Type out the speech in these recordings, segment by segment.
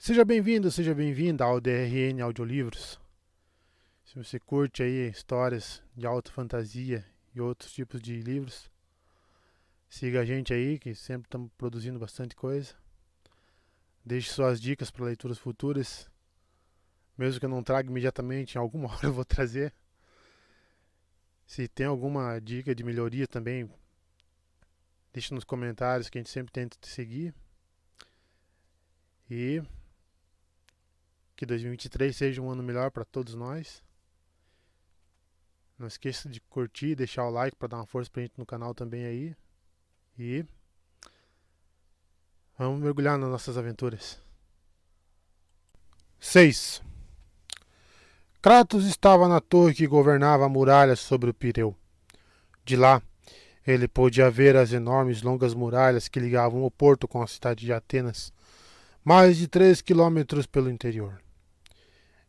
Seja bem-vindo, seja bem-vinda ao DRN Audiolivros. Se você curte aí histórias de alta fantasia e outros tipos de livros, siga a gente aí, que sempre estamos produzindo bastante coisa. Deixe suas dicas para leituras futuras, mesmo que eu não traga imediatamente, em alguma hora eu vou trazer. Se tem alguma dica de melhoria também, deixe nos comentários que a gente sempre tenta te seguir. E que 2023 seja um ano melhor para todos nós. Não esqueça de curtir e deixar o like para dar uma força pra gente no canal também aí. E vamos mergulhar nas nossas aventuras. 6. Kratos estava na torre que governava a muralha sobre o Pireu. De lá, ele podia ver as enormes longas muralhas que ligavam o porto com a cidade de Atenas, mais de 3 quilômetros pelo interior.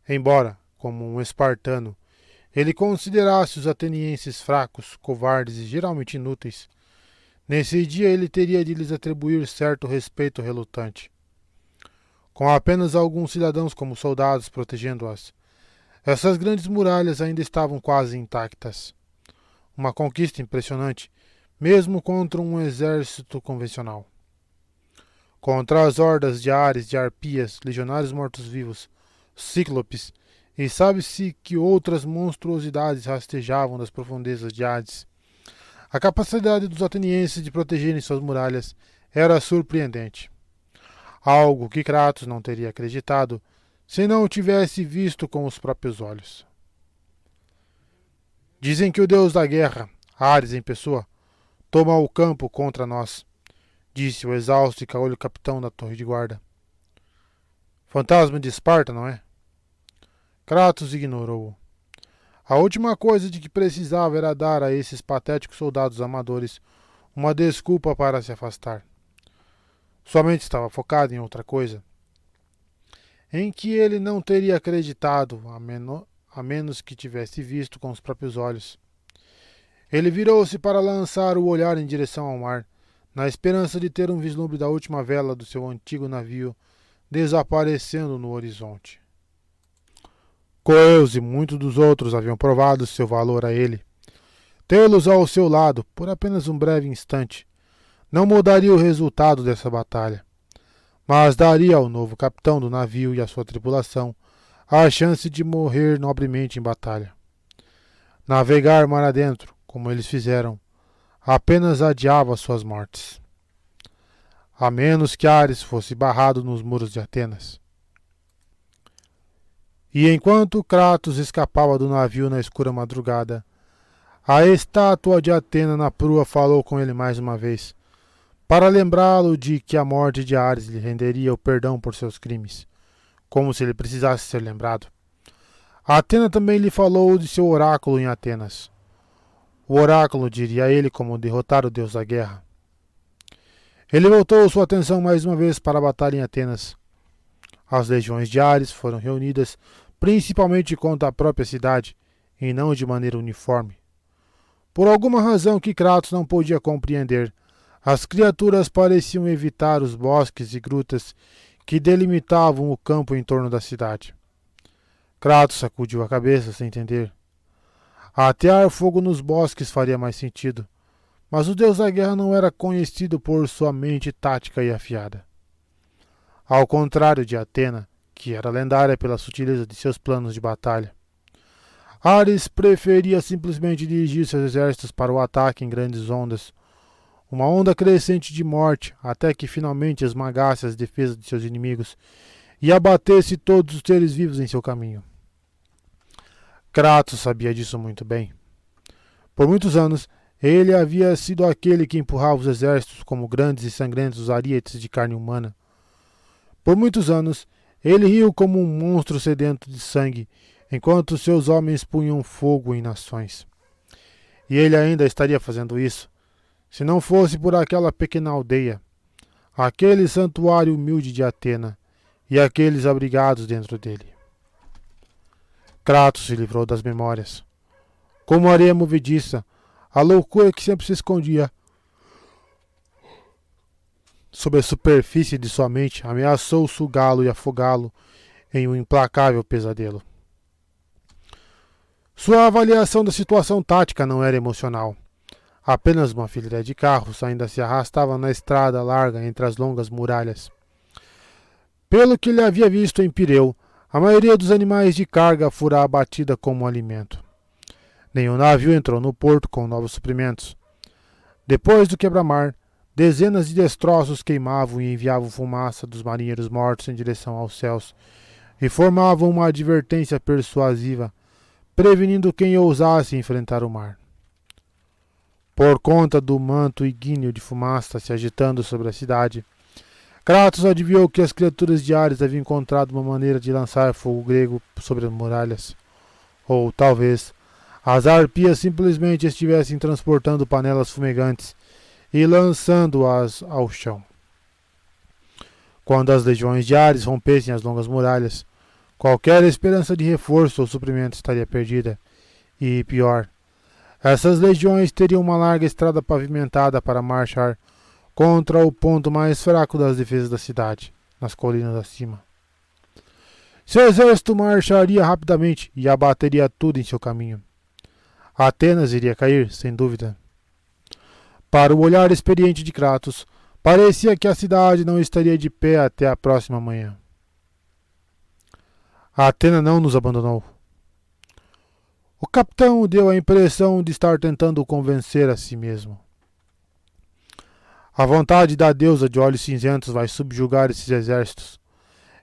Embora, como um espartano, ele considerasse os atenienses fracos, covardes e geralmente inúteis, nesse dia ele teria de lhes atribuir certo respeito relutante. Com apenas alguns cidadãos como soldados protegendo-as, essas grandes muralhas ainda estavam quase intactas. Uma conquista impressionante, mesmo contra um exército convencional. Contra as hordas de Ares, de Arpias, legionários mortos-vivos, cíclopes e sabe-se que outras monstruosidades rastejavam das profundezas de Hades, a capacidade dos atenienses de protegerem suas muralhas era surpreendente. Algo que Kratos não teria acreditado se não o tivesse visto com os próprios olhos. Dizem que o deus da guerra, Ares em pessoa, toma o campo contra nós, disse o exausto e caolho capitão da torre de guarda. Fantasma de Esparta, não é? Kratos ignorou-o. A última coisa de que precisava era dar a esses patéticos soldados amadores uma desculpa para se afastar. Sua mente estava focada em outra coisa, em que ele não teria acreditado, a menos que tivesse visto com os próprios olhos. Ele virou-se para lançar o olhar em direção ao mar, na esperança de ter um vislumbre da última vela do seu antigo navio desaparecendo no horizonte. Coeus e muitos dos outros haviam provado seu valor a ele. Tê-los ao seu lado, por apenas um breve instante, não mudaria o resultado dessa batalha, mas daria ao novo capitão do navio e à sua tripulação a chance de morrer nobremente em batalha. Navegar mar adentro, como eles fizeram, apenas adiava suas mortes. A menos que Ares fosse barrado nos muros de Atenas. E enquanto Kratos escapava do navio na escura madrugada, a estátua de Atena na proa falou com ele mais uma vez, para lembrá-lo de que a morte de Ares lhe renderia o perdão por seus crimes, como se ele precisasse ser lembrado. A Atena também lhe falou de seu oráculo em Atenas. O oráculo diria a ele como derrotar o deus da guerra. Ele voltou sua atenção mais uma vez para a batalha em Atenas. As legiões de Ares foram reunidas principalmente contra a própria cidade, e não de maneira uniforme. Por alguma razão que Kratos não podia compreender, as criaturas pareciam evitar os bosques e grutas que delimitavam o campo em torno da cidade. Kratos sacudiu a cabeça sem entender. Atear fogo nos bosques faria mais sentido, mas o deus da guerra não era conhecido por sua mente tática e afiada. Ao contrário de Atena, que era lendária pela sutileza de seus planos de batalha, Ares preferia simplesmente dirigir seus exércitos para o ataque em grandes ondas, uma onda crescente de morte, até que finalmente esmagasse as defesas de seus inimigos e abatesse todos os seres vivos em seu caminho. Kratos sabia disso muito bem. Por muitos anos, ele havia sido aquele que empurrava os exércitos como grandes e sangrentos arietes de carne humana. Por muitos anos, ele riu como um monstro sedento de sangue, enquanto seus homens punham fogo em nações. E ele ainda estaria fazendo isso, se não fosse por aquela pequena aldeia, aquele santuário humilde de Atena e aqueles abrigados dentro dele. Kratos se livrou das memórias. Como areia movediça, a loucura que sempre se escondia sob a superfície de sua mente, ameaçou sugá-lo e afogá-lo em um implacável pesadelo. Sua avaliação da situação tática não era emocional. Apenas uma fileira de carros ainda se arrastava na estrada larga entre as longas muralhas. Pelo que ele havia visto em Pireu, a maioria dos animais de carga fora abatida como alimento. Nenhum navio entrou no porto com novos suprimentos. Depois do quebra-mar, dezenas de destroços queimavam e enviavam fumaça dos marinheiros mortos em direção aos céus e formavam uma advertência persuasiva, prevenindo quem ousasse enfrentar o mar. Por conta do manto ígneo de fumaça se agitando sobre a cidade, Kratos adivinhou que as criaturas de Ares haviam encontrado uma maneira de lançar fogo grego sobre as muralhas. Ou, talvez, as arpias simplesmente estivessem transportando panelas fumegantes e lançando-as ao chão. Quando as legiões de Ares rompessem as longas muralhas, qualquer esperança de reforço ou suprimento estaria perdida. E, pior, essas legiões teriam uma larga estrada pavimentada para marchar contra o ponto mais fraco das defesas da cidade, nas colinas acima. Seu exército marcharia rapidamente e abateria tudo em seu caminho. Atenas iria cair, sem dúvida. Para o olhar experiente de Kratos, parecia que a cidade não estaria de pé até a próxima manhã. A Atena não nos abandonou. O capitão deu a impressão de estar tentando convencer a si mesmo. A vontade da deusa de olhos cinzentos vai subjugar esses exércitos.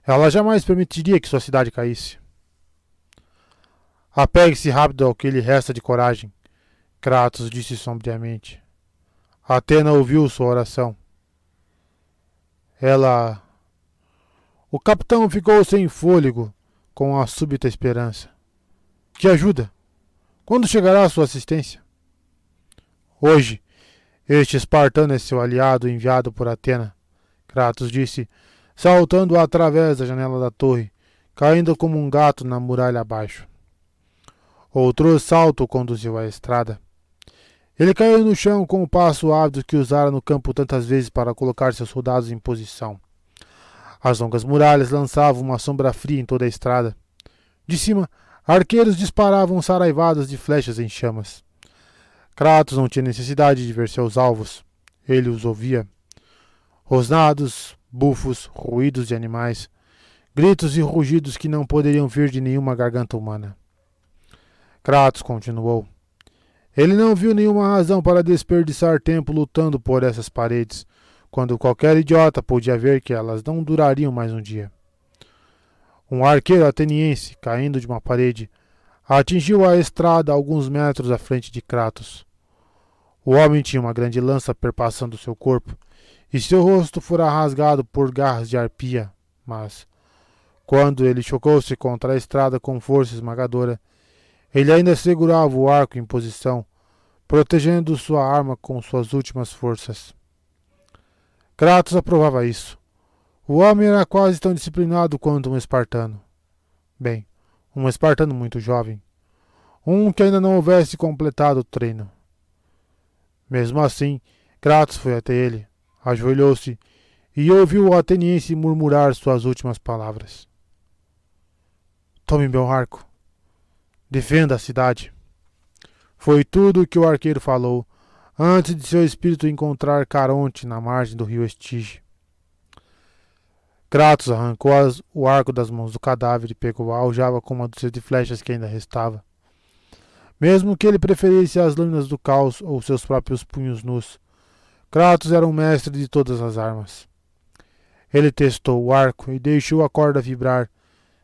Ela jamais permitiria que sua cidade caísse. Apegue-se rápido ao que lhe resta de coragem, Kratos disse sombriamente. Atena ouviu sua oração. O capitão ficou sem fôlego com a súbita esperança. Que ajuda? Quando chegará a sua assistência? Hoje, este espartano é seu aliado enviado por Atena, Kratos disse, saltando através da janela da torre, caindo como um gato na muralha abaixo. Outro salto o conduziu à estrada. Ele caiu no chão com o passo ávido que usara no campo tantas vezes para colocar seus soldados em posição. As longas muralhas lançavam uma sombra fria em toda a estrada. De cima, arqueiros disparavam saraivadas de flechas em chamas. Kratos não tinha necessidade de ver seus alvos. Ele os ouvia. Rosnados, bufos, ruídos de animais, gritos e rugidos que não poderiam vir de nenhuma garganta humana. Kratos continuou. Ele não viu nenhuma razão para desperdiçar tempo lutando por essas paredes, quando qualquer idiota podia ver que elas não durariam mais um dia. Um arqueiro ateniense, caindo de uma parede, atingiu a estrada a alguns metros à frente de Kratos. O homem tinha uma grande lança perpassando seu corpo, e seu rosto fora rasgado por garras de arpia, mas, quando ele chocou-se contra a estrada com força esmagadora, ele ainda segurava o arco em posição, protegendo sua arma com suas últimas forças. Kratos aprovava isso. O homem era quase tão disciplinado quanto um espartano. Bem, um espartano muito jovem. Um que ainda não houvesse completado o treino. Mesmo assim, Kratos foi até ele, ajoelhou-se e ouviu o ateniense murmurar suas últimas palavras. Tome meu arco. Defenda a cidade. Foi tudo o que o arqueiro falou, antes de seu espírito encontrar Caronte na margem do rio Estige. Kratos arrancou o arco das mãos do cadáver e pegou a aljava com uma dúzia de flechas que ainda restava. Mesmo que ele preferisse as lâminas do caos ou seus próprios punhos nus, Kratos era um mestre de todas as armas. Ele testou o arco e deixou a corda vibrar,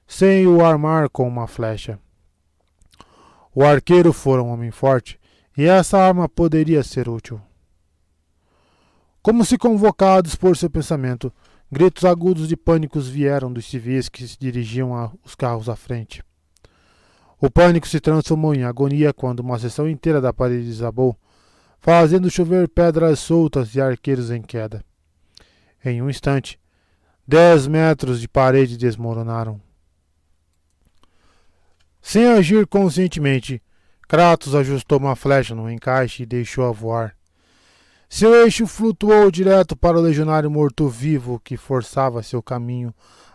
sem o armar com uma flecha. O arqueiro fora um homem forte, e essa arma poderia ser útil. Como se convocados por seu pensamento, gritos agudos de pânico vieram dos civis que se dirigiam aos carros à frente. O pânico se transformou em agonia quando uma seção inteira da parede desabou, fazendo chover pedras soltas e arqueiros em queda. Em um instante, 10 metros de parede desmoronaram. Sem agir conscientemente, Kratos ajustou uma flecha no encaixe e deixou-a voar. Seu eixo flutuou direto para o legionário morto-vivo que forçava seu caminho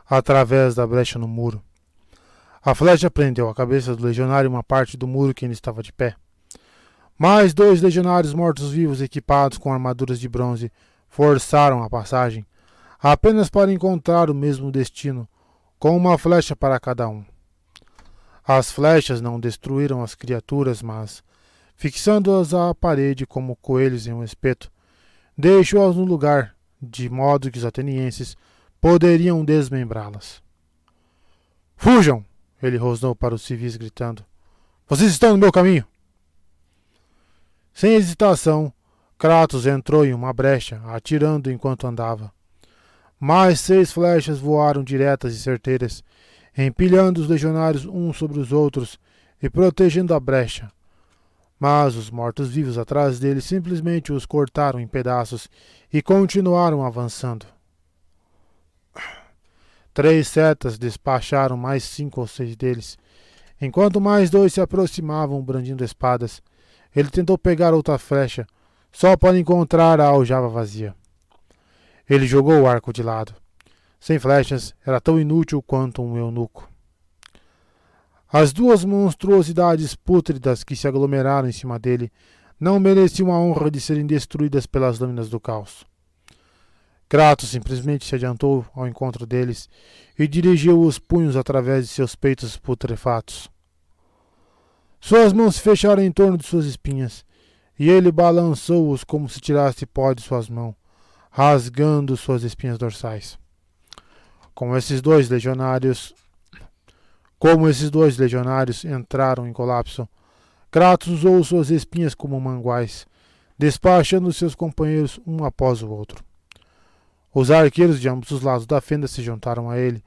através da brecha no muro. A flecha prendeu a cabeça do legionário em uma parte do muro que ainda estava de pé. Mais 2 legionários mortos-vivos equipados com armaduras de bronze forçaram a passagem, apenas para encontrar o mesmo destino, com uma flecha para cada um. As flechas não destruíram as criaturas, mas, fixando-as à parede como coelhos em um espeto, deixou-as no lugar, de modo que os atenienses poderiam desmembrá-las. Fujam! Ele rosnou para os civis, gritando. Vocês estão no meu caminho! Sem hesitação, Kratos entrou em uma brecha, atirando enquanto andava. Mais 6 flechas voaram diretas e certeiras, empilhando os legionários uns sobre os outros e protegendo a brecha. Mas os mortos-vivos atrás dele simplesmente os cortaram em pedaços e continuaram avançando. 3 setas despacharam mais 5 ou 6 deles. Enquanto mais 2 se aproximavam brandindo espadas, ele tentou pegar outra flecha, só para encontrar a aljava vazia. Ele jogou o arco de lado. Sem flechas, era tão inútil quanto um eunuco. As 2 monstruosidades pútridas que se aglomeraram em cima dele não mereciam a honra de serem destruídas pelas lâminas do caos. Kratos simplesmente se adiantou ao encontro deles e dirigiu os punhos através de seus peitos putrefatos. Suas mãos se fecharam em torno de suas espinhas, e ele balançou-os como se tirasse pó de suas mãos, rasgando suas espinhas dorsais. Como esses dois legionários entraram em colapso, Kratos usou suas espinhas como manguais, despachando seus companheiros um após o outro. Os arqueiros de ambos os lados da fenda se juntaram a ele,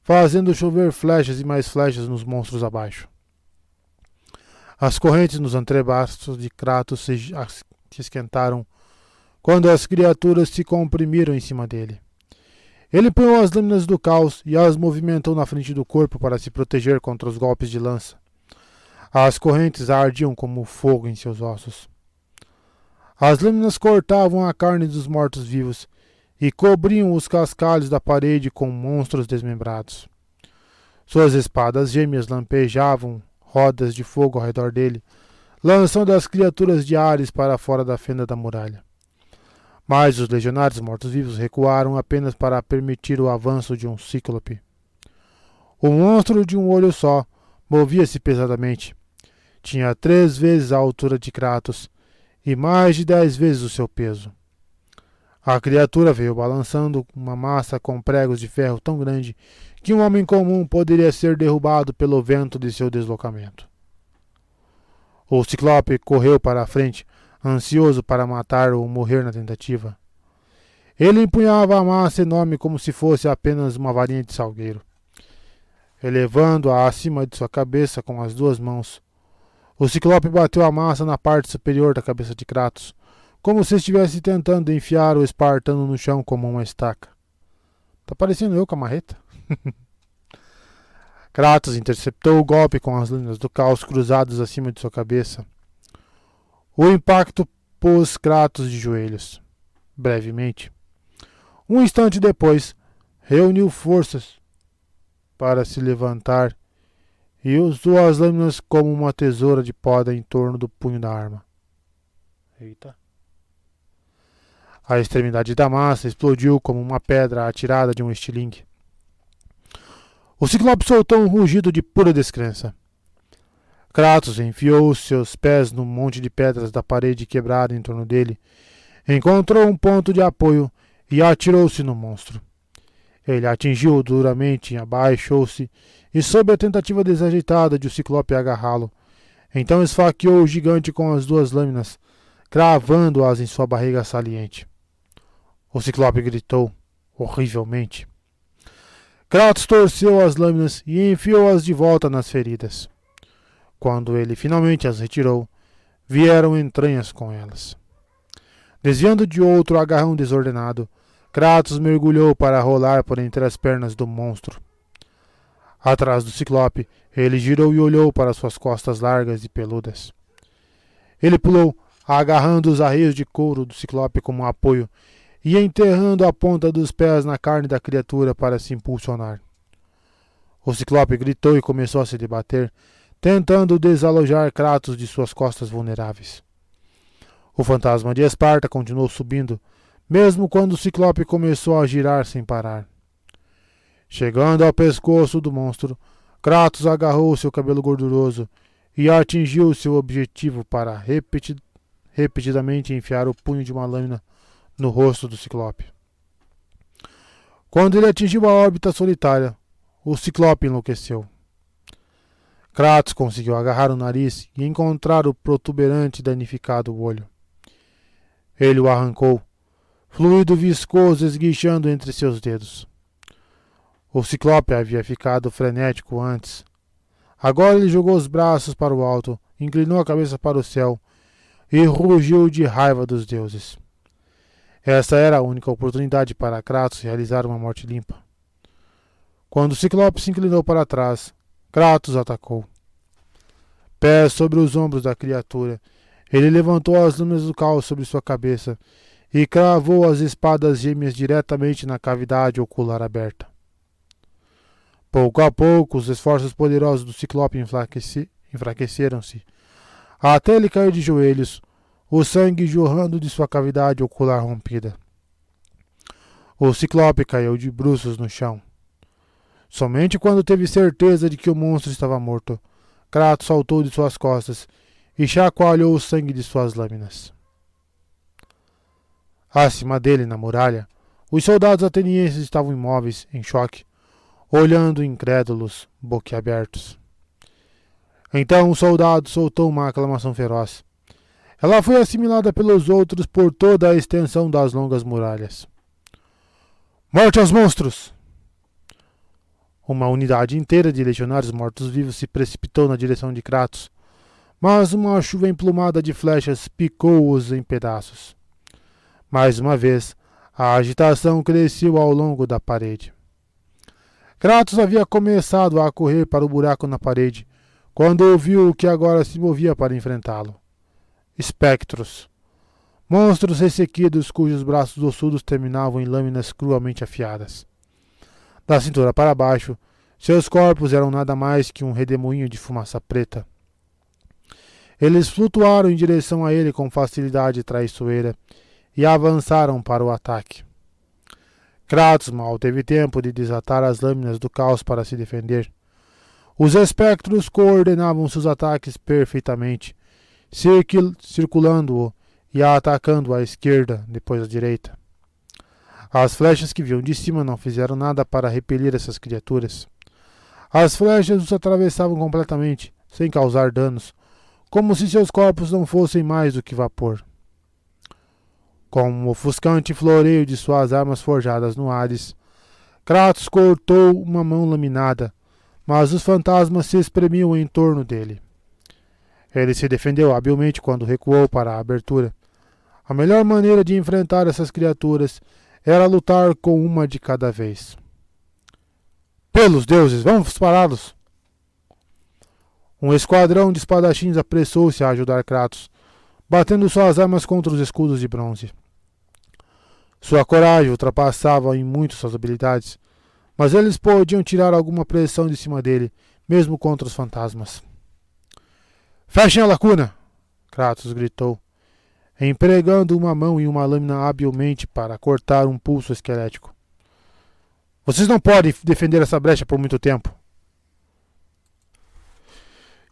fazendo chover flechas e mais flechas nos monstros abaixo. As correntes nos antebraços de Kratos se esquentaram quando as criaturas se comprimiram em cima dele. Ele punhou as lâminas do caos e as movimentou na frente do corpo para se proteger contra os golpes de lança. As correntes ardiam como fogo em seus ossos. As lâminas cortavam a carne dos mortos-vivos e cobriam os cascalhos da parede com monstros desmembrados. Suas espadas gêmeas lampejavam rodas de fogo ao redor dele, lançando as criaturas de Ares para fora da fenda da muralha. Mas os legionários mortos-vivos recuaram apenas para permitir o avanço de um cíclope. O monstro de um olho só movia-se pesadamente. Tinha 3 vezes a altura de Kratos e mais de 10 vezes o seu peso. A criatura veio balançando uma massa com pregos de ferro tão grande que um homem comum poderia ser derrubado pelo vento de seu deslocamento. O Ciclope correu para a frente, ansioso para matar ou morrer na tentativa. Ele empunhava a massa enorme como se fosse apenas uma varinha de salgueiro, elevando-a acima de sua cabeça com as 2 mãos. O Ciclope bateu a massa na parte superior da cabeça de Kratos, como se estivesse tentando enfiar o espartano no chão como uma estaca. Tá parecendo eu com a marreta? Kratos interceptou o golpe com as lâminas do caos cruzadas acima de sua cabeça. O impacto pôs Kratos de joelhos. Brevemente. Um instante depois, reuniu forças para se levantar e usou as lâminas como uma tesoura de poda em torno do punho da arma. Eita. A extremidade da massa explodiu como uma pedra atirada de um estilingue. O Ciclope soltou um rugido de pura descrença. Kratos enfiou seus pés no monte de pedras da parede quebrada em torno dele, encontrou um ponto de apoio e atirou-se no monstro. Ele atingiu-o duramente, abaixou-se e, sob a tentativa desajeitada de o Ciclope agarrá-lo, então esfaqueou o gigante com as 2 lâminas, cravando-as em sua barriga saliente. O Ciclope gritou, horrivelmente. Kratos torceu as lâminas e enfiou-as de volta nas feridas. Quando ele finalmente as retirou, vieram entranhas com elas. Desviando de outro agarrão desordenado, Kratos mergulhou para rolar por entre as pernas do monstro. Atrás do Ciclope, ele girou e olhou para suas costas largas e peludas. Ele pulou, agarrando os arreios de couro do Ciclope como um apoio e enterrando a ponta dos pés na carne da criatura para se impulsionar. O Ciclope gritou e começou a se debater, tentando desalojar Kratos de suas costas vulneráveis. O fantasma de Esparta continuou subindo, mesmo quando o Ciclope começou a girar sem parar. Chegando ao pescoço do monstro, Kratos agarrou seu cabelo gorduroso e atingiu seu objetivo para repetidamente enfiar o punho de uma lâmina no rosto do Ciclope. Quando ele atingiu a órbita solitária, o Ciclope enlouqueceu. Kratos conseguiu agarrar o nariz e encontrar o protuberante e danificado olho. Ele o arrancou, fluido viscoso esguichando entre seus dedos. O Ciclope havia ficado frenético antes. Agora ele jogou os braços para o alto, inclinou a cabeça para o céu e rugiu de raiva dos deuses. Essa era a única oportunidade para Kratos realizar uma morte limpa. Quando o Ciclope se inclinou para trás, Kratos atacou. Pés sobre os ombros da criatura, ele levantou as lâminas do caos sobre sua cabeça e cravou as espadas gêmeas diretamente na cavidade ocular aberta. Pouco a pouco, os esforços poderosos do Ciclope enfraqueceram-se, até ele cair de joelhos, o sangue jorrando de sua cavidade ocular rompida. O Ciclope caiu de bruços no chão. Somente quando teve certeza de que o monstro estava morto, Kratos saltou de suas costas e chacoalhou o sangue de suas lâminas. Acima dele, na muralha, os soldados atenienses estavam imóveis, em choque, olhando incrédulos, boquiabertos. Então o soldado soltou uma aclamação feroz. Ela foi assimilada pelos outros por toda a extensão das longas muralhas. Morte aos monstros! Uma unidade inteira de legionários mortos-vivos se precipitou na direção de Kratos, mas uma chuva emplumada de flechas picou-os em pedaços. Mais uma vez, a agitação cresceu ao longo da parede. Kratos havia começado a correr para o buraco na parede, quando ouviu o que agora se movia para enfrentá-lo. Espectros. Monstros ressequidos cujos braços ossudos terminavam em lâminas cruelmente afiadas. Da cintura para baixo, seus corpos eram nada mais que um redemoinho de fumaça preta. Eles flutuaram em direção a ele com facilidade traiçoeira e avançaram para o ataque. Kratos mal teve tempo de desatar as lâminas do caos para se defender. Os espectros coordenavam seus ataques perfeitamente, circulando-o e atacando à esquerda, depois à direita. As flechas que vinham de cima não fizeram nada para repelir essas criaturas. As flechas os atravessavam completamente, sem causar danos, como se seus corpos não fossem mais do que vapor. Com um ofuscante floreio de suas armas forjadas no Hades, Kratos cortou uma mão laminada, mas os fantasmas se espremiam em torno dele. Ele se defendeu habilmente quando recuou para a abertura. A melhor maneira de enfrentar essas criaturas era lutar com uma de cada vez. Pelos deuses, vamos pará-los! Um esquadrão de espadachins apressou-se a ajudar Kratos, batendo suas armas contra os escudos de bronze. Sua coragem ultrapassava em muito suas habilidades, mas eles podiam tirar alguma pressão de cima dele, mesmo contra os fantasmas. Fechem a lacuna! Kratos gritou, empregando uma mão e uma lâmina habilmente para cortar um pulso esquelético. Vocês não podem defender essa brecha por muito tempo.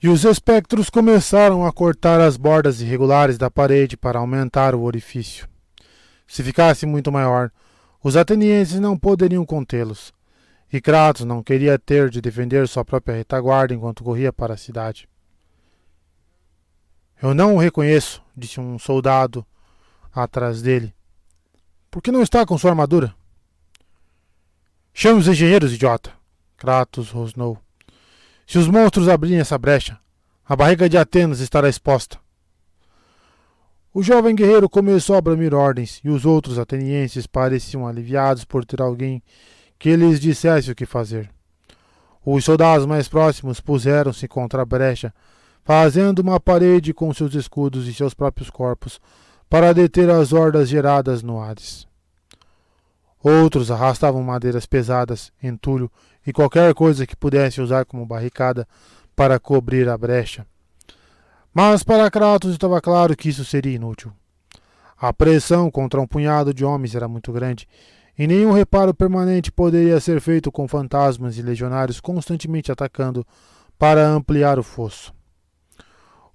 E os espectros começaram a cortar as bordas irregulares da parede para aumentar o orifício. Se ficasse muito maior, os atenienses não poderiam contê-los, e Kratos não queria ter de defender sua própria retaguarda enquanto corria para a cidade. Eu não o reconheço, disse um soldado atrás dele. Por que não está com sua armadura? Chame os engenheiros, idiota! Kratos rosnou. Se os monstros abrirem essa brecha, a barriga de Atenas estará exposta. O jovem guerreiro começou a bramir ordens, e os outros atenienses pareciam aliviados por ter alguém que lhes dissesse o que fazer. Os soldados mais próximos puseram-se contra a brecha, fazendo uma parede com seus escudos e seus próprios corpos para deter as hordas geradas no Hades. Outros arrastavam madeiras pesadas, entulho e qualquer coisa que pudesse usar como barricada para cobrir a brecha. Mas para Kratos estava claro que isso seria inútil. A pressão contra um punhado de homens era muito grande, e nenhum reparo permanente poderia ser feito com fantasmas e legionários constantemente atacando para ampliar o fosso.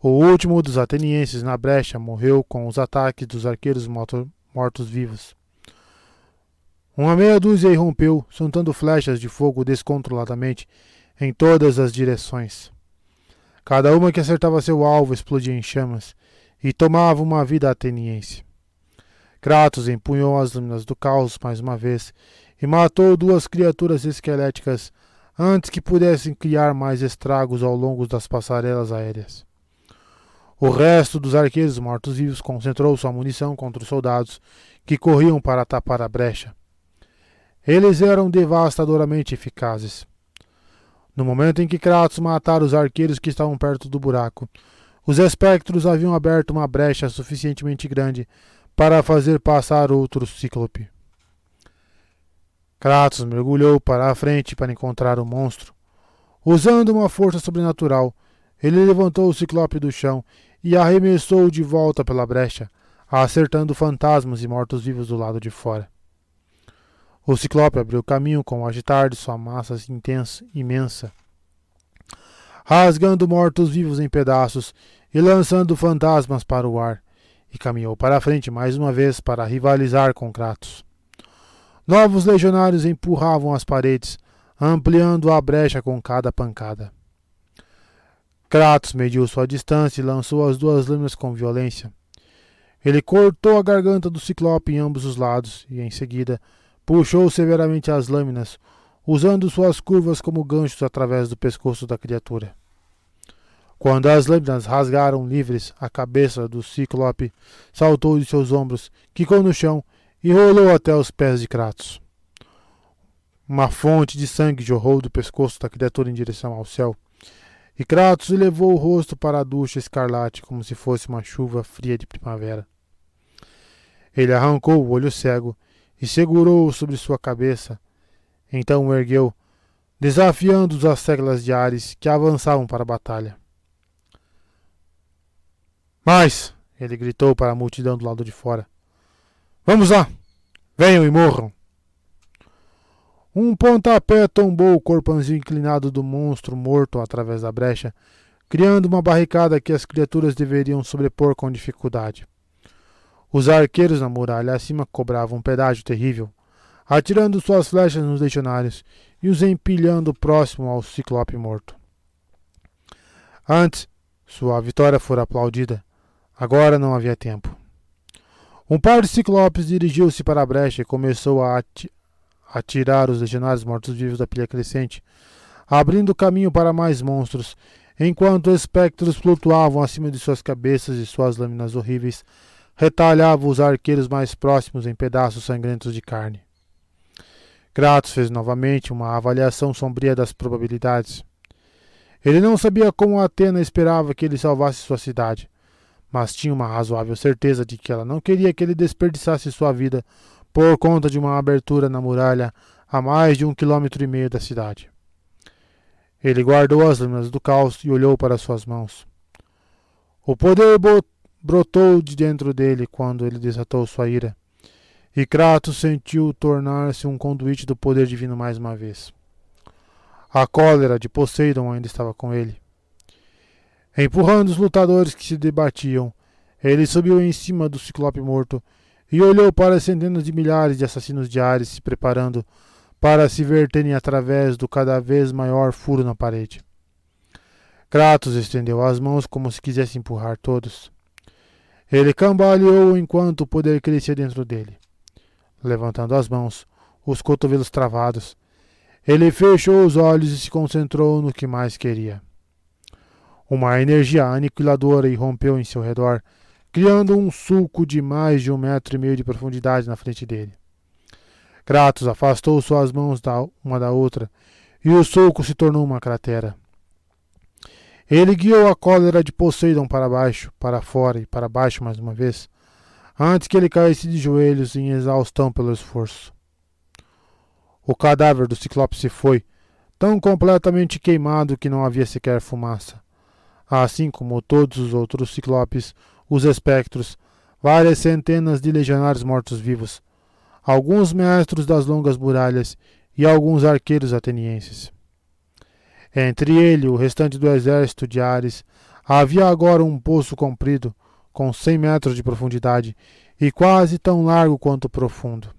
O último dos atenienses na brecha morreu com os ataques dos arqueiros mortos-vivos. Uma meia dúzia irrompeu, soltando flechas de fogo descontroladamente em todas as direções. Cada uma que acertava seu alvo explodia em chamas e tomava uma vida ateniense. Kratos empunhou as lâminas do caos mais uma vez e matou duas criaturas esqueléticas antes que pudessem criar mais estragos ao longo das passarelas aéreas. O resto dos arqueiros mortos-vivos concentrou sua munição contra os soldados que corriam para tapar a brecha. Eles eram devastadoramente eficazes. No momento em que Kratos matara os arqueiros que estavam perto do buraco, os espectros haviam aberto uma brecha suficientemente grande para fazer passar outro cíclope. Kratos mergulhou para a frente para encontrar o monstro. Usando uma força sobrenatural, ele levantou o ciclope do chão e arremessou de volta pela brecha, acertando fantasmas e mortos-vivos do lado de fora. O ciclope abriu caminho com o agitar de sua massa imensa, rasgando mortos-vivos em pedaços e lançando fantasmas para o ar, e caminhou para a frente mais uma vez para rivalizar com Kratos. Novos legionários empurravam as paredes, ampliando a brecha com cada pancada. Kratos mediu sua distância e lançou as duas lâminas com violência. Ele cortou a garganta do ciclope em ambos os lados e, em seguida, puxou severamente as lâminas, usando suas curvas como ganchos através do pescoço da criatura. Quando as lâminas rasgaram livres, a cabeça do ciclope saltou de seus ombros, quicou no chão e rolou até os pés de Kratos. Uma fonte de sangue jorrou do pescoço da criatura em direção ao céu, e Kratos elevou o rosto para a ducha escarlate como se fosse uma chuva fria de primavera. Ele arrancou o olho cego e segurou-o sobre sua cabeça. Então o ergueu, desafiando os Ascégalas de Ares que avançavam para a batalha. "Mais!" ele gritou para a multidão do lado de fora. "Vamos lá! Venham e morram!" Um pontapé tombou o corpãozinho inclinado do monstro morto através da brecha, criando uma barricada que as criaturas deveriam sobrepor com dificuldade. Os arqueiros na muralha acima cobravam um pedágio terrível, atirando suas flechas nos legionários e os empilhando próximo ao ciclope morto. Antes, sua vitória fora aplaudida. Agora não havia tempo. Um par de ciclopes dirigiu-se para a brecha e começou a atirar os legionários mortos-vivos da pilha crescente, abrindo caminho para mais monstros, enquanto espectros flutuavam acima de suas cabeças e suas lâminas horríveis retalhavam os arqueiros mais próximos em pedaços sangrentos de carne. Kratos fez novamente uma avaliação sombria das probabilidades. Ele não sabia como Atena esperava que ele salvasse sua cidade, mas tinha uma razoável certeza de que ela não queria que ele desperdiçasse sua vida por conta de uma abertura na muralha a mais de 1,5 km da cidade. Ele guardou as lâminas do caos e olhou para suas mãos. O poder brotou de dentro dele quando ele desatou sua ira, e Kratos sentiu tornar-se um conduíte do poder divino mais uma vez. A cólera de Poseidon ainda estava com ele. Empurrando os lutadores que se debatiam, ele subiu em cima do ciclope morto e olhou para centenas de milhares de assassinos de Ares se preparando para se verterem através do cada vez maior furo na parede. Kratos estendeu as mãos como se quisesse empurrar todos. Ele cambaleou enquanto o poder crescia dentro dele. Levantando as mãos, os cotovelos travados, ele fechou os olhos e se concentrou no que mais queria. Uma energia aniquiladora irrompeu em seu redor, criando um sulco de mais de 1,5 metro de profundidade na frente dele. Kratos afastou suas mãos uma da outra, e o sulco se tornou uma cratera. Ele guiou a cólera de Poseidon para baixo, para fora e para baixo mais uma vez, antes que ele caísse de joelhos em exaustão pelo esforço. O cadáver do Ciclope se foi, tão completamente queimado que não havia sequer fumaça. Assim como todos os outros Ciclopes, os espectros, várias centenas de legionários mortos-vivos, alguns mestres das longas muralhas e alguns arqueiros atenienses. Entre ele e o restante do exército de Ares, havia agora um poço comprido, com 100 metros de profundidade e quase tão largo quanto profundo.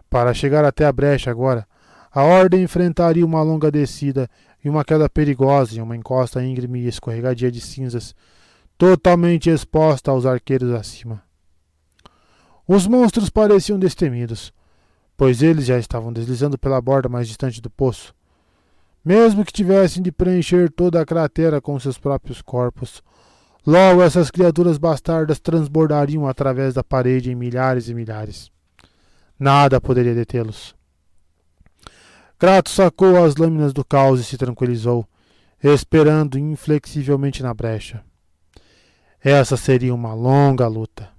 Para chegar até a brecha agora, a Ordem enfrentaria uma longa descida e uma queda perigosa em uma encosta íngreme e escorregadia de cinzas, totalmente exposta aos arqueiros acima. Os monstros pareciam destemidos, pois eles já estavam deslizando pela borda mais distante do poço. Mesmo que tivessem de preencher toda a cratera com seus próprios corpos, logo essas criaturas bastardas transbordariam através da parede em milhares e milhares. Nada poderia detê-los. Kratos sacou as lâminas do caos e se tranquilizou, esperando inflexivelmente na brecha. Essa seria uma longa luta.